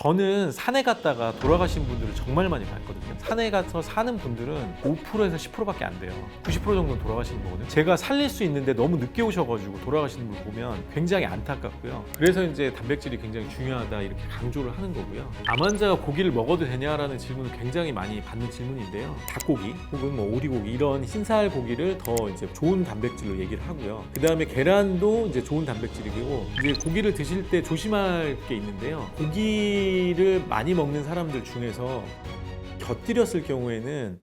저는 산에 갔다가 돌아가신 분들을 정말 많이 봤거든요. 산에 가서 사는 분들은 5%에서 10%밖에 안 돼요. 90% 정도는 돌아가시는 거거든요. 제가 살릴 수 있는데 너무 늦게 오셔가지고 돌아가시는 분 보면 굉장히 안타깝고요. 그래서 이제 단백질이 굉장히 중요하다 이렇게 강조를 하는 거고요. 암 환자가 고기를 먹어도 되냐라는 질문을 굉장히 많이 받는 질문인데요. 닭고기 혹은 뭐 오리고기 이런 흰살 고기를 더 이제 좋은 단백질로 얘기를 하고요. 그 다음에 계란도 이제 좋은 단백질이고, 이제 고기를 드실 때 조심할 게 있는데요. 고기를 많이 먹는 사람들 중에서 곁들였을 경우에는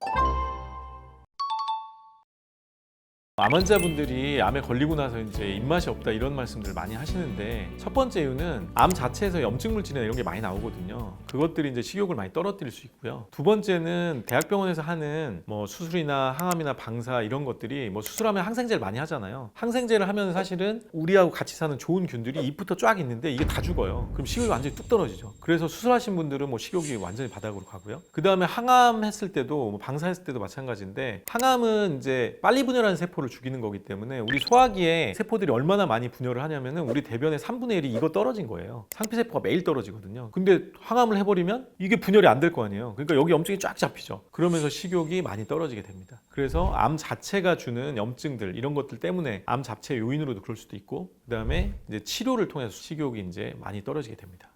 암 환자분들이 암에 걸리고 나서 이제 입맛이 없다 이런 말씀들을 많이 하시는데, 첫 번째 이유는 암 자체에서 염증 물질이나 이런 게 많이 나오거든요. 그것들이 이제 식욕을 많이 떨어뜨릴 수 있고요. 두 번째는 대학병원에서 하는 뭐 수술이나 항암이나 방사 이런 것들이, 뭐 수술하면 항생제를 많이 하잖아요. 항생제를 하면 사실은 우리하고 같이 사는 좋은 균들이 입부터 쫙 있는데 이게 다 죽어요. 그럼 식욕이 완전히 뚝 떨어지죠. 그래서 수술하신 분들은 뭐 식욕이 완전히 바닥으로 가고요. 그 다음에 항암 했을 때도, 뭐 방사했을 때도 마찬가지인데, 항암은 이제 빨리 분열하는 세포를 죽이는 거기 때문에 우리 소화기에 세포들이 얼마나 많이 분열을 하냐면은 우리 대변의 3분의 1이 이거 떨어진 거예요. 상피세포가 매일 떨어지거든요. 근데 항암을 해버리면 이게 분열이 안 될 거 아니에요. 그러니까 여기 염증이 쫙 잡히죠. 그러면서 식욕이 많이 떨어지게 됩니다. 그래서 암 자체가 주는 염증들 이런 것들 때문에 암 자체 요인으로도 그럴 수도 있고, 그 다음에 이제 치료를 통해서 식욕이 이제 많이 떨어지게 됩니다.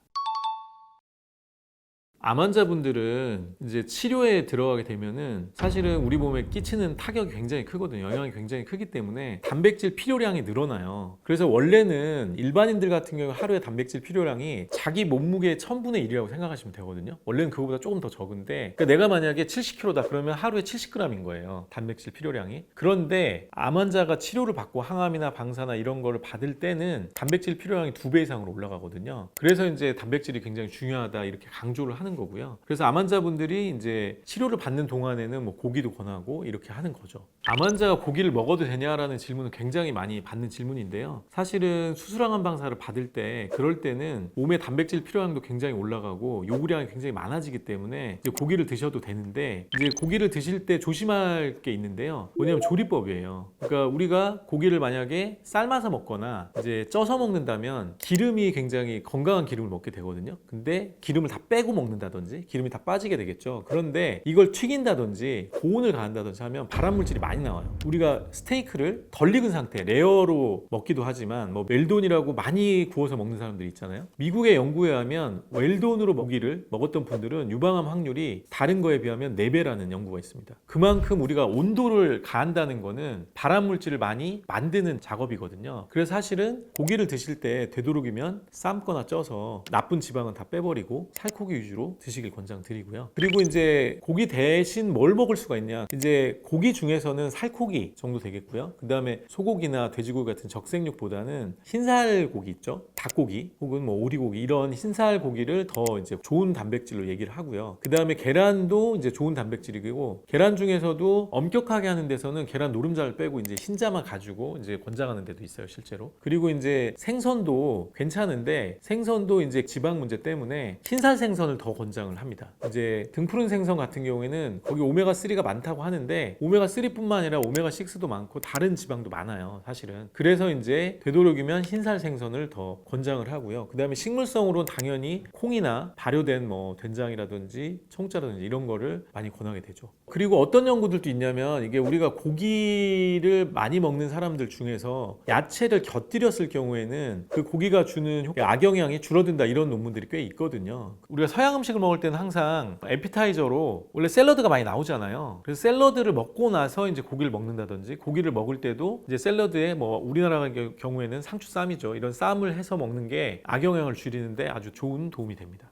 암 환자분들은 이제 치료에 들어가게 되면은 사실은 우리 몸에 끼치는 타격이 굉장히 크거든요. 영향이 굉장히 크기 때문에 단백질 필요량이 늘어나요. 그래서 원래는 일반인들 같은 경우 하루에 단백질 필요량이 자기 몸무게의 1000분의 1이라고 생각하시면 되거든요. 원래는 그거보다 조금 더 적은데, 그러니까 내가 만약에 70kg다 그러면 하루에 70g인 거예요. 단백질 필요량이. 그런데 암 환자가 치료를 받고 항암이나 방사나 이런 거를 받을 때는 단백질 필요량이 2배 이상으로 올라가거든요. 그래서 이제 단백질이 굉장히 중요하다 이렇게 강조를 하는 거고요. 그래서 암 환자분들이 이제 치료를 받는 동안에는 뭐 고기도 권하고 이렇게 하는 거죠. 암 환자가 고기를 먹어도 되냐라는 질문은 굉장히 많이 받는 질문인데요. 사실은 수술항암 방사를 받을 때, 그럴 때는 몸의 단백질 필요량도 굉장히 올라가고 요구량이 굉장히 많아지기 때문에 이제 고기를 드셔도 되는데, 이제 고기를 드실 때 조심할 게 있는데요. 뭐냐면 조리법이에요. 그러니까 우리가 고기를 만약에 삶아서 먹거나 이제 쪄서 먹는다면 기름이 굉장히 건강한 기름을 먹게 되거든요. 근데 기름을 다 빼고 먹는다든지 기름이 다 빠지게 되겠죠. 그런데 이걸 튀긴다든지 고온을 가한다든지 하면 발암물질이 많이 나와요. 우리가 스테이크를 덜 익은 상태, 레어로 먹기도 하지만 뭐 웰던이라고 많이 구워서 먹는 사람들이 있잖아요. 미국의 연구에 하면 웰던으로 고기를 먹었던 분들은 유방암 확률이 다른 거에 비하면 4배라는 연구가 있습니다. 그만큼 우리가 온도를 가한다는 거는 발암물질을 많이 만드는 작업이거든요. 그래서 사실은 고기를 드실 때 되도록이면 삶거나 쪄서 나쁜 지방은 다 빼버리고 살코기 위주로 드시길 권장드리고요. 그리고 이제 고기 대신 뭘 먹을 수가 있냐, 이제 고기 중에서는 살코기 정도 되겠고요. 그 다음에 소고기나 돼지고기 같은 적색육보다는 흰살 고기 있죠, 닭고기 혹은 뭐 오리고기 이런 흰살 고기를 더 이제 좋은 단백질로 얘기를 하고요. 그 다음에 계란도 이제 좋은 단백질이고, 계란 중에서도 엄격하게 하는 데서는 계란 노른자를 빼고 이제 흰자만 가지고 이제 권장하는 데도 있어요, 실제로. 그리고 이제 생선도 괜찮은데, 생선도 이제 지방 문제 때문에 흰살 생선을 더 권장을 합니다. 이제 등푸른 생선 같은 경우에는 거기 오메가3가 많다고 하는데, 오메가3뿐만 아니라 오메가6도 많고 다른 지방도 많아요, 사실은. 그래서 이제 되도록이면 흰살 생선을 더 권장을 하고요. 그 다음에 식물성으로는 당연히 콩이나 발효된 뭐 된장이라든지 청국자라든지 이런 거를 많이 권하게 되죠. 그리고 어떤 연구들도 있냐면, 이게 우리가 고기를 많이 먹는 사람들 중에서 야채를 곁들였을 경우에는 그 고기가 주는 악영향이 줄어든다 이런 논문들이 꽤 있거든요. 우리가 서양 음식을 먹을 때는 항상 에피타이저로 원래 샐러드가 많이 나오잖아요. 그래서 샐러드를 먹고 나서 이제 고기를 먹는다든지, 고기를 먹을 때도 이제 샐러드에 뭐 우리나라 경우에는 상추 쌈이죠, 이런 쌈을 해서 먹는 게 악영향을 줄이는데 아주 좋은 도움이 됩니다.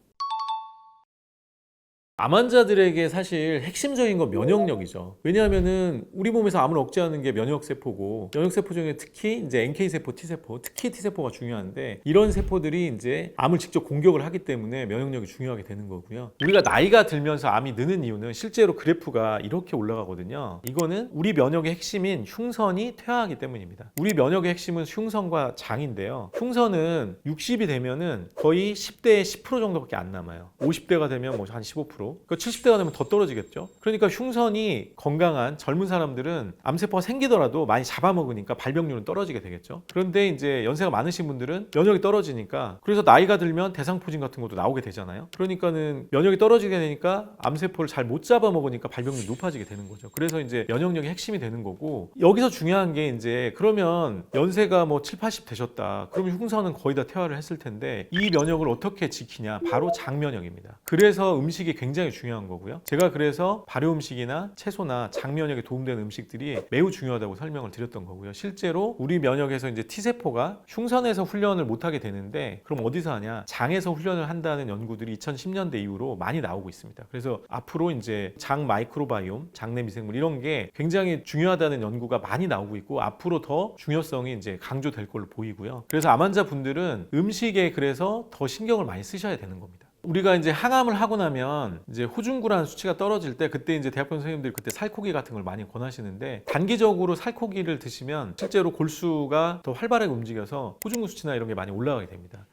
암 환자들에게 사실 핵심적인 건 면역력이죠. 왜냐하면은 우리 몸에서 암을 억제하는 게 면역세포고, 면역세포 중에 특히 이제 NK세포, T세포, 특히 T세포가 중요한데, 이런 세포들이 이제 암을 직접 공격을 하기 때문에 면역력이 중요하게 되는 거고요. 우리가 나이가 들면서 암이 느는 이유는 실제로 그래프가 이렇게 올라가거든요. 이거는 우리 면역의 핵심인 흉선이 퇴화하기 때문입니다. 우리 면역의 핵심은 흉선과 장인데요. 흉선은 60이 되면은 거의 10대의 10% 정도밖에 안 남아요. 50대가 되면 뭐 한 15%, 그러니까 70대가 되면 더 떨어지겠죠. 그러니까 흉선이 건강한 젊은 사람들은 암세포가 생기더라도 많이 잡아먹으니까 발병률은 떨어지게 되겠죠. 그런데 이제 연세가 많으신 분들은 면역이 떨어지니까, 그래서 나이가 들면 대상포진 같은 것도 나오게 되잖아요. 그러니까는 면역이 떨어지게 되니까 암세포를 잘 못 잡아먹으니까 발병률이 높아지게 되는 거죠. 그래서 이제 면역력이 핵심이 되는 거고, 여기서 중요한 게 이제 그러면 연세가 뭐 7, 80 되셨다. 그러면 흉선은 거의 다 퇴화를 했을 텐데 이 면역을 어떻게 지키냐? 바로 장면역입니다. 그래서 음식이 굉장히 중요한 거고요. 제가 그래서 발효 음식이나 채소나 장면역에 도움되는 음식들이 매우 중요하다고 설명을 드렸던 거고요. 실제로 우리 면역에서 이제 T세포가 흉선에서 훈련을 못하게 되는데 그럼 어디서 하냐? 장에서 훈련을 한다는 연구들이 2010년대 이후로 많이 나오고 있습니다. 그래서 앞으로 이제 장 마이크로바이옴, 장내 미생물 이런 게 굉장히 중요하다는 연구가 많이 나오고 있고 앞으로 더 중요성이 이제 강조될 걸로 보이고요. 그래서 암 환자분들은 음식에 그래서 더 신경을 많이 쓰셔야 되는 겁니다. 우리가 이제 항암을 하고 나면 이제 호중구라는 수치가 떨어질 때 그때 이제 대학병 선생님들이 그때 살코기 같은 걸 많이 권하시는데, 단기적으로 살코기를 드시면 실제로 골수가 더 활발하게 움직여서 호중구 수치나 이런 게 많이 올라가게 됩니다.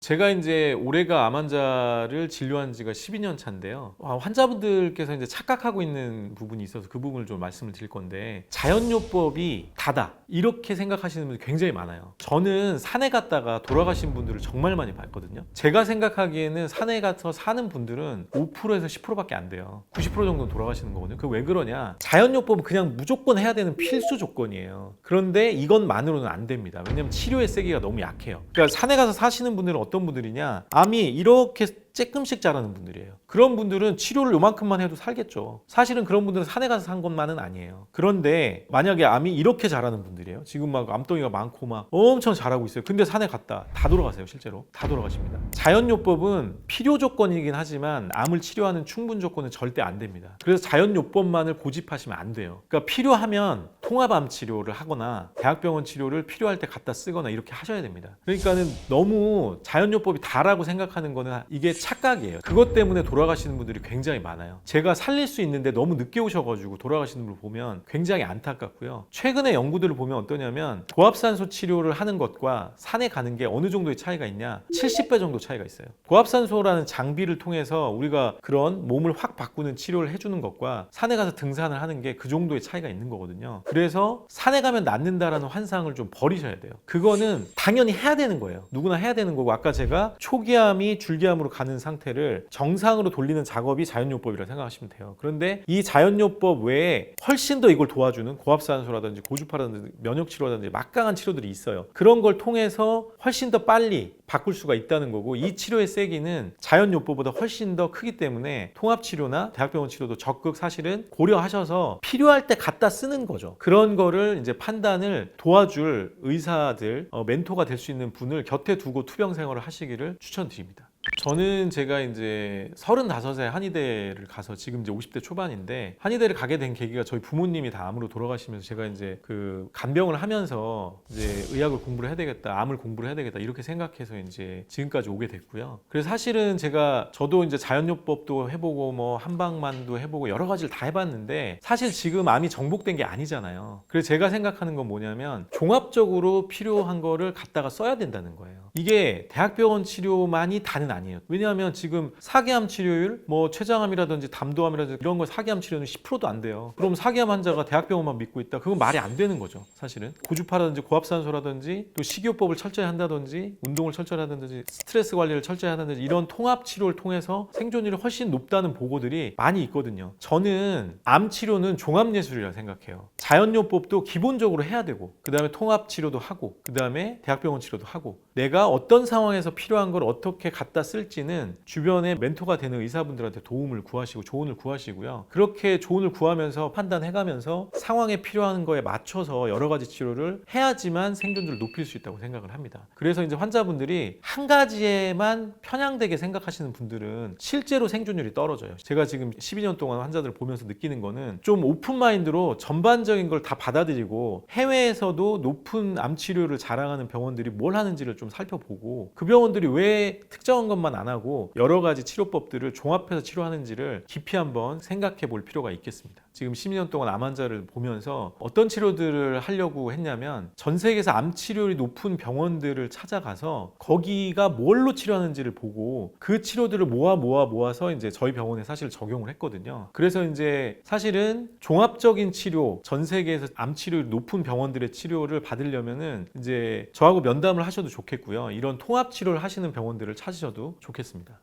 제가 이제 올해가 암 환자를 진료한 지가 12년 차인데요. 환자분들께서 이제 착각하고 있는 부분이 있어서 그 부분을 좀 말씀을 드릴 건데, 자연요법이 다다 이렇게 생각하시는 분들이 굉장히 많아요. 저는 산에 갔다가 돌아가신 분들을 정말 많이 봤거든요. 제가 생각하기에는 산에 가서 사는 분들은 5%에서 10%밖에 안 돼요. 90% 정도는 돌아가시는 거거든요. 그 왜 그러냐? 자연요법은 그냥 무조건 해야 되는 필수 조건이에요. 그런데 이것만으로는 안 됩니다. 왜냐하면 치료의 세기가 너무 약해요. 그러니까 산에 가서 사시는 분들은 어떤 분들이냐? 암이 이렇게 조금씩 자라는 분들이에요. 그런 분들은 치료를 요만큼만 해도 살겠죠. 사실은 그런 분들은 산에 가서 산 것만은 아니에요. 그런데 만약에 암이 이렇게 자라는 분들이에요. 지금 막 암덩이가 많고 막 엄청 자라고 있어요. 근데 산에 갔다 다 돌아가세요. 실제로 다 돌아가십니다. 자연요법은 필요 조건이긴 하지만 암을 치료하는 충분 조건은 절대 안 됩니다. 그래서 자연요법만을 고집하시면 안 돼요. 그러니까 필요하면 통합암 치료를 하거나 대학병원 치료를 필요할 때 갖다 쓰거나 이렇게 하셔야 됩니다. 그러니까는 너무 자연요법이 다라고 생각하는 거는 이게 착각이에요. 그것 때문에 돌아가시는 분들이 굉장히 많아요. 제가 살릴 수 있는데 너무 늦게 오셔가지고 돌아가시는 분을 보면 굉장히 안타깝고요. 최근에 연구들을 보면 어떠냐면 고압산소 치료를 하는 것과 산에 가는 게 어느 정도의 차이가 있냐? 70배 정도 차이가 있어요. 고압산소라는 장비를 통해서 우리가 그런 몸을 확 바꾸는 치료를 해주는 것과 산에 가서 등산을 하는 게 그 정도의 차이가 있는 거거든요. 그래서 산에 가면 낫는다라는 환상을 좀 버리셔야 돼요. 그거는 당연히 해야 되는 거예요. 누구나 해야 되는 거고, 아까 제가 초기암이 줄기암으로 가는 상태를 정상으로 돌리는 작업이 자연요법이라고 생각하시면 돼요. 그런데 이 자연요법 외에 훨씬 더 이걸 도와주는 고압산소라든지 고주파라든지 면역치료라든지 막강한 치료들이 있어요. 그런 걸 통해서 훨씬 더 빨리 바꿀 수가 있다는 거고, 이 치료의 세기는 자연요법보다 훨씬 더 크기 때문에 통합치료나 대학병원 치료도 적극 사실은 고려하셔서 필요할 때 갖다 쓰는 거죠. 그런 거를 이제 판단을 도와줄 의사들, 멘토가 될 수 있는 분을 곁에 두고 투병 생활을 하시기를 추천드립니다. 저는 제가 이제 35세 한의대를 가서 지금 이제 50대 초반인데, 한의대를 가게 된 계기가 저희 부모님이 다 암으로 돌아가시면서 제가 이제 그 간병을 하면서 이제 의학을 공부를 해야 되겠다, 암을 공부를 해야 되겠다 이렇게 생각해서 이제 지금까지 오게 됐고요. 그래서 사실은 저도 이제 자연요법도 해보고 뭐 한방만도 해보고 여러 가지를 다 해봤는데 사실 지금 암이 정복된 게 아니잖아요. 그래서 제가 생각하는 건 뭐냐면 종합적으로 필요한 거를 갖다가 써야 된다는 거예요. 이게 대학병원 치료만이 다는 아니에요. 왜냐하면 지금 사기암 치료율, 뭐 췌장암이라든지 담도암이라든지 이런 거 사기암 치료는 10%도 안 돼요. 그럼 사기암 환자가 대학병원만 믿고 있다? 그건 말이 안 되는 거죠. 사실은 고주파라든지 고압산소라든지 또 식이요법을 철저히 한다든지 운동을 철저히 한다든지 스트레스 관리를 철저히 한다든지 이런 통합 치료를 통해서 생존율이 훨씬 높다는 보고들이 많이 있거든요. 저는 암 치료는 종합예술이라고 생각해요. 자연요법도 기본적으로 해야 되고, 그 다음에 통합 치료도 하고, 그 다음에 대학병원 치료도 하고, 내가 어떤 상황에서 필요한 걸 어떻게 갖다 쓸지는 주변에 멘토가 되는 의사분들한테 도움을 구하시고 조언을 구하시고요. 그렇게 조언을 구하면서 판단해가면서 상황에 필요한 거에 맞춰서 여러 가지 치료를 해야지만 생존율을 높일 수 있다고 생각을 합니다. 그래서 이제 환자분들이 한 가지에만 편향되게 생각하시는 분들은 실제로 생존율이 떨어져요. 제가 지금 12년 동안 환자들을 보면서 느끼는 거는 좀 오픈마인드로 전반적인 걸 다 받아들이고, 해외에서도 높은 암 치료를 자랑하는 병원들이 뭘 하는지를 좀 살펴보고, 그 병원들이 왜 특정한 것만 안 하고 여러 가지 치료법들을 종합해서 치료하는지를 깊이 한번 생각해 볼 필요가 있겠습니다. 지금 12년 동안 암 환자를 보면서 어떤 치료들을 하려고 했냐면 전 세계에서 암 치료율이 높은 병원들을 찾아가서 거기가 뭘로 치료하는지를 보고 그 치료들을 모아서 이제 저희 병원에 사실 적용을 했거든요. 그래서 이제 사실은 종합적인 치료, 전 세계에서 암 치료율이 높은 병원들의 치료를 받으려면은 이제 저하고 면담을 하셔도 좋겠고요. 이런 통합 치료를 하시는 병원들을 찾으셔도 좋겠습니다.